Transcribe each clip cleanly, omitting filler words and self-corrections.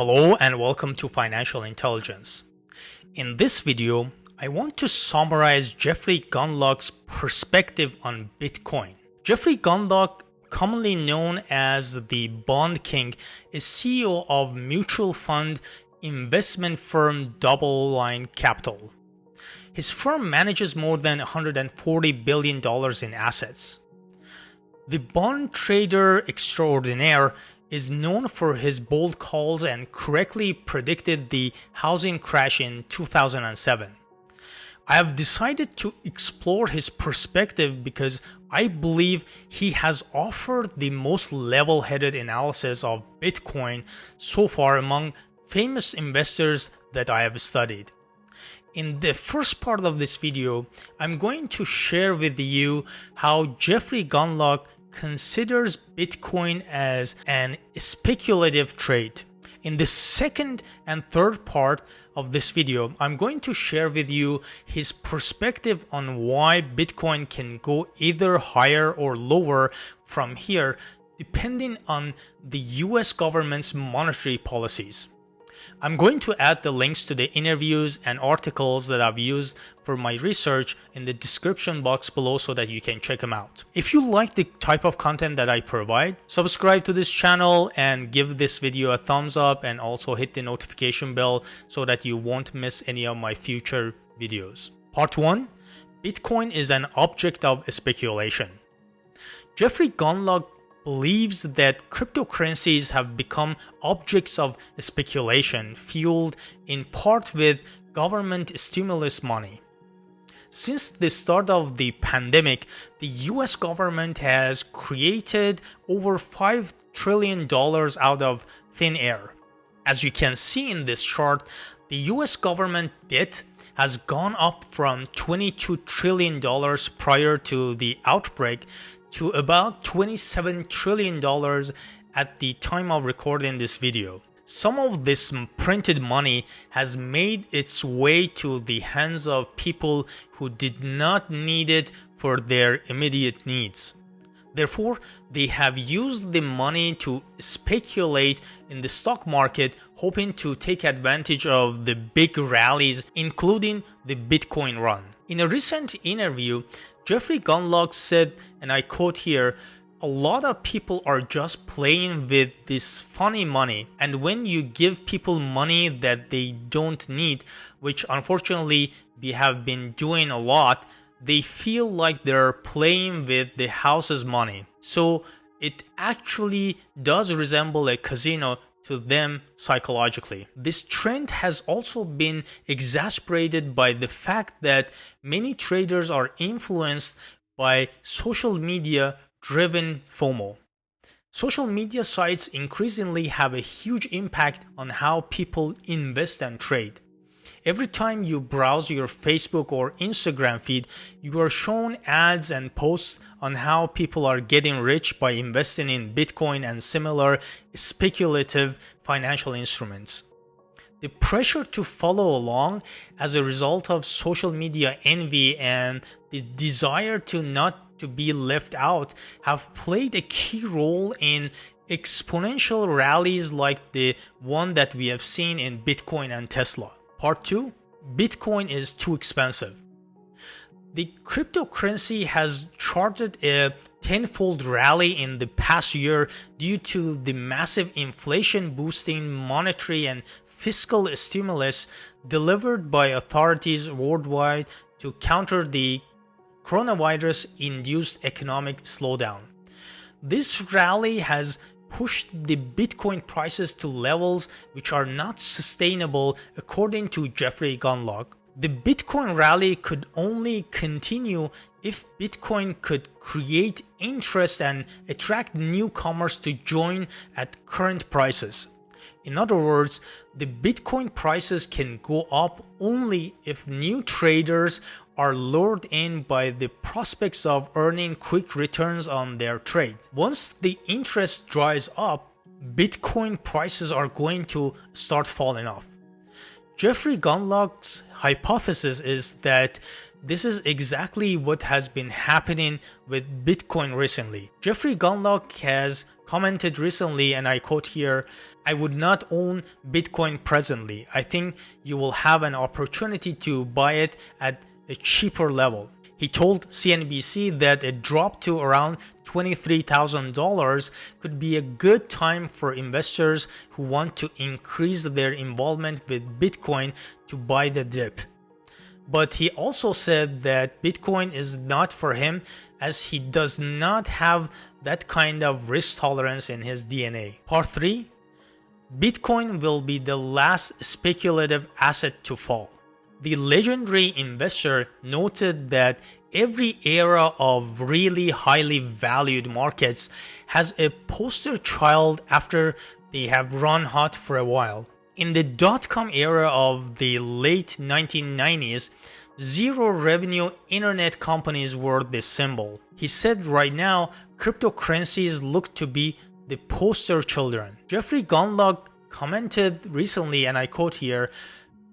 Hello and welcome to Financial Intelligence. In this video, I want to summarize Jeffrey Gundlach's perspective on Bitcoin. Jeffrey Gundlach, commonly known as the Bond King, is CEO of mutual fund investment firm DoubleLine Capital. His firm manages more than $140 billion in assets. The bond trader extraordinaire is known for his bold calls and correctly predicted the housing crash in 2007. I have decided to explore his perspective because I believe he has offered the most level-headed analysis of Bitcoin so far among famous investors that I have studied. In the first part of this video, I'm going to share with you how Jeffrey Gundlach considers Bitcoin as an speculative trade. In the second and third part of this video, I'm going to share with you his perspective on why Bitcoin can go either higher or lower from here, depending on the US government's monetary policies. I'm going to add the links to the interviews and articles that I've used for my research in the description box below so that you can check them out. If you like the type of content that I provide, subscribe to this channel and give this video a thumbs up, and also hit the notification bell so that you won't miss any of my future videos. Part 1. Bitcoin is an object of speculation. Jeffrey Gundlach believes that cryptocurrencies have become objects of speculation, fueled in part with government stimulus money. Since the start of the pandemic, the US government has created over $5 trillion out of thin air. As you can see in this chart, the US government debt has gone up from $22 trillion prior to the outbreak to about $27 trillion at the time of recording this video. Some of this printed money has made its way to the hands of people who did not need it for their immediate needs. Therefore, they have used the money to speculate in the stock market, hoping to take advantage of the big rallies, including the Bitcoin run. In a recent interview, Jeffrey Gundlach said, and I quote here, "A lot of people are just playing with this funny money, and when you give people money that they don't need, which unfortunately we have been doing a lot, they feel like they're playing with the house's money. So it actually does resemble a casino to them psychologically." This trend has also been exacerbated by the fact that many traders are influenced by social media driven FOMO. Social media sites increasingly have a huge impact on how people invest and trade. Every time you browse your Facebook or Instagram feed, you are shown ads and posts on how people are getting rich by investing in Bitcoin and similar speculative financial instruments. The pressure to follow along as a result of social media envy and the desire to not to be left out have played a key role in exponential rallies like the one that we have seen in Bitcoin and Tesla. Part 2. Bitcoin is too expensive. The cryptocurrency has charted a tenfold rally in the past year due to the massive inflation boosting monetary and fiscal stimulus delivered by authorities worldwide to counter the coronavirus-induced economic slowdown. This rally has pushed the Bitcoin prices to levels which are not sustainable, according to Jeffrey Gundlach. The Bitcoin rally could only continue if Bitcoin could create interest and attract newcomers to join at current prices. In other words, the Bitcoin prices can go up only if new traders are lured in by the prospects of earning quick returns on their trade. Once the interest dries up, Bitcoin prices are going to start falling off. Jeffrey Gundlach's hypothesis is that this is exactly what has been happening with Bitcoin recently. Jeffrey Gundlach has commented recently, and I quote here, "I would not own Bitcoin presently. I think you will have an opportunity to buy it at a cheaper level." He told CNBC that a drop to around $23,000 could be a good time for investors who want to increase their involvement with Bitcoin to buy the dip. But he also said that Bitcoin is not for him, as he does not have that kind of risk tolerance in his DNA. Part 3. Bitcoin will be the last speculative asset to fall. The legendary investor noted that every era of really highly valued markets has a poster child after they have run hot for a while. In the dot-com era of the late 1990s, zero revenue internet companies were the symbol. He said right now, cryptocurrencies look to be the poster children. Jeffrey Gundlach commented recently, and I quote here,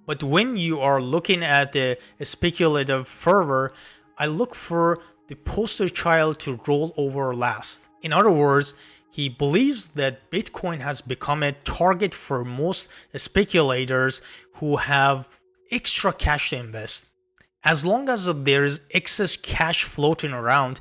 "But when you are looking at the speculative fervor, I look for the poster child to roll over last." In other words, he believes that Bitcoin has become a target for most speculators who have extra cash to invest. As long as there is excess cash floating around,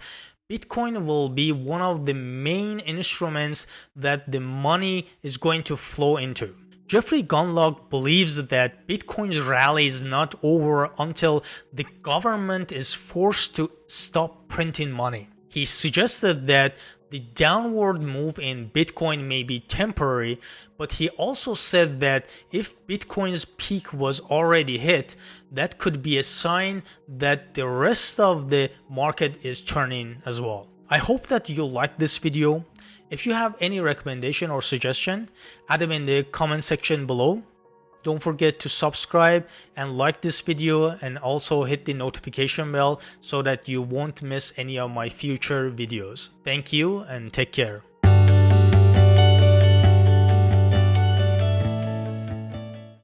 Bitcoin will be one of the main instruments that the money is going to flow into. Jeffrey Gundlach believes that Bitcoin's rally is not over until the government is forced to stop printing money. He suggested that the downward move in Bitcoin may be temporary, but he also said that if Bitcoin's peak was already hit, that could be a sign that the rest of the market is turning as well. I hope that you liked this video. If you have any recommendation or suggestion, add them in the comment section below. Don't forget to subscribe and like this video, and also hit the notification bell so that you won't miss any of my future videos. Thank you and take care.